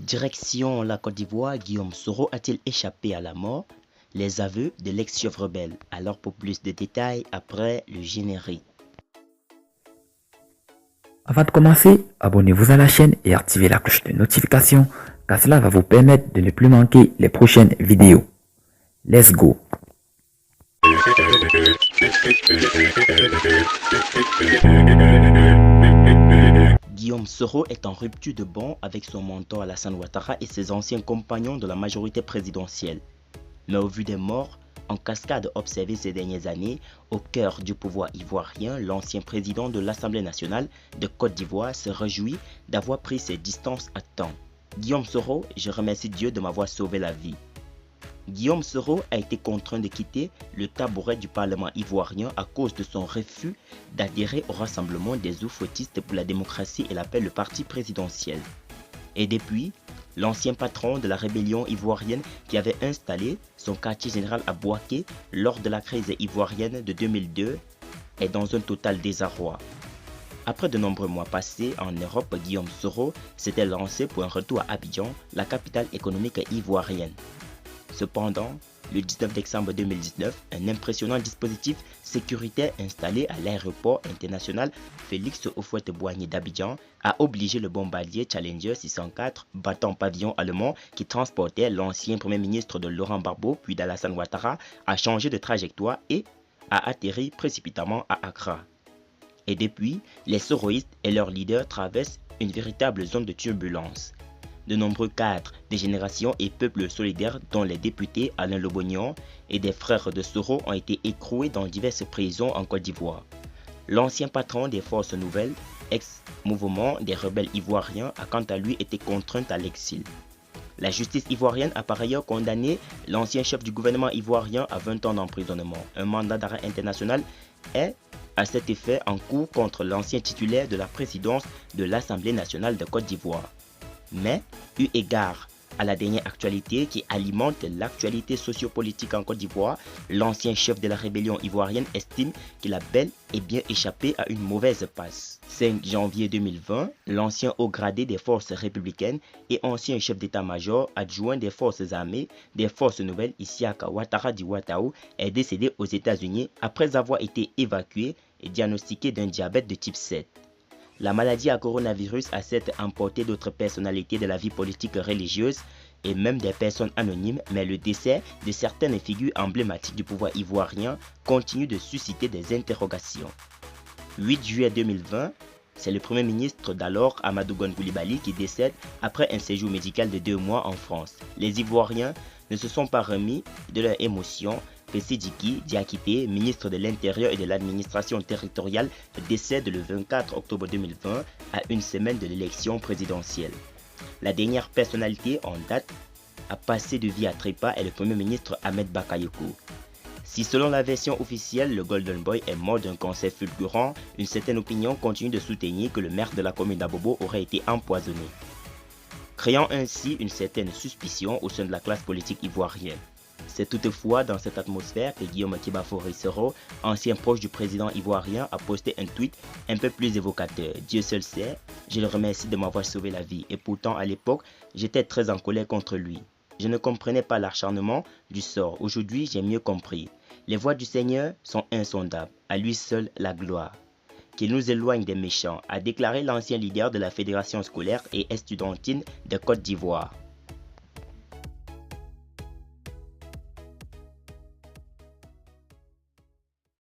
Direction la Côte d'Ivoire, Guillaume Soro a-t-il échappé à la mort? Les aveux de l'ex-chef rebelle. Alors pour plus de détails après le générique. Avant de commencer, abonnez-vous à la chaîne et activez la cloche de notification car cela va vous permettre de ne plus manquer les prochaines vidéos. Let's go! Guillaume Soro est en rupture de ban avec son mentor Alassane Ouattara et ses anciens compagnons de la majorité présidentielle. Mais au vu des morts en cascade observées ces dernières années, au cœur du pouvoir ivoirien, l'ancien président de l'Assemblée nationale de Côte d'Ivoire se réjouit d'avoir pris ses distances à temps. Guillaume Soro, je remercie Dieu de m'avoir sauvé la vie. Guillaume Soro a été contraint de quitter le tabouret du Parlement ivoirien à cause de son refus d'adhérer au Rassemblement des oufouettistes pour la démocratie et l'appelle le parti présidentiel. Et depuis, l'ancien patron de la rébellion ivoirienne qui avait installé son quartier général à Bouaké lors de la crise ivoirienne de 2002 est dans un total désarroi. Après de nombreux mois passés en Europe, Guillaume Soro s'était lancé pour un retour à Abidjan, la capitale économique ivoirienne. Cependant, le 19 décembre 2019, un impressionnant dispositif sécuritaire installé à l'aéroport international Félix Houphouët-Boigny d'Abidjan a obligé le bombardier Challenger 604 battant pavillon allemand qui transportait l'ancien premier ministre de Laurent Gbagbo puis d'Alassane Ouattara à changer de trajectoire et a atterri précipitamment à Accra. Et depuis, les soroïstes et leurs leaders traversent une véritable zone de turbulence. De nombreux cadres des générations et peuples solidaires dont les députés Alain Lobognon et des frères de Soro ont été écroués dans diverses prisons en Côte d'Ivoire. L'ancien patron des forces nouvelles, ex-mouvement des rebelles ivoiriens, a quant à lui été contraint à l'exil. La justice ivoirienne a par ailleurs condamné l'ancien chef du gouvernement ivoirien à 20 ans d'emprisonnement. Un mandat d'arrêt international est à cet effet en cours contre l'ancien titulaire de la présidence de l'Assemblée nationale de Côte d'Ivoire. Mais, eu égard à la dernière actualité qui alimente l'actualité sociopolitique en Côte d'Ivoire, l'ancien chef de la rébellion ivoirienne estime qu'il a bel et bien échappé à une mauvaise passe. 5 janvier 2020, l'ancien haut gradé des forces républicaines et ancien chef d'état-major adjoint des forces armées des forces nouvelles Isiaka Ouattara Diouattao est décédé aux États-Unis après avoir été évacué et diagnostiqué d'un diabète de type 7. La maladie à coronavirus a certes emporté d'autres personnalités de la vie politique religieuse et même des personnes anonymes, mais le décès de certaines figures emblématiques du pouvoir ivoirien continue de susciter des interrogations. 8 juillet 2020, c'est le premier ministre d'alors Amadou Gon Coulibaly qui décède après un séjour médical de 2 mois en France. Les Ivoiriens ne se sont pas remis de leur émotion. Sidiki Diakité, ministre de l'Intérieur et de l'Administration territoriale, décède le 24 octobre 2020 à une semaine de l'élection présidentielle. La dernière personnalité en date à passer de vie à trépas est le Premier ministre Ahmed Bakayoko. Si selon la version officielle, le Golden Boy est mort d'un cancer fulgurant, une certaine opinion continue de soutenir que le maire de la commune d'Abobo aurait été empoisonné, créant ainsi une certaine suspicion au sein de la classe politique ivoirienne. C'est toutefois dans cette atmosphère que Guillaume Tibafori Soro, ancien proche du président ivoirien, a posté un tweet un peu plus évocateur. Dieu seul sait, je le remercie de m'avoir sauvé la vie. Et pourtant, à l'époque, j'étais très en colère contre lui. Je ne comprenais pas l'acharnement du sort. Aujourd'hui, j'ai mieux compris. Les voies du Seigneur sont insondables. À lui seul la gloire. Qu'il nous éloigne des méchants, a déclaré l'ancien leader de la fédération scolaire et estudiantine de Côte d'Ivoire.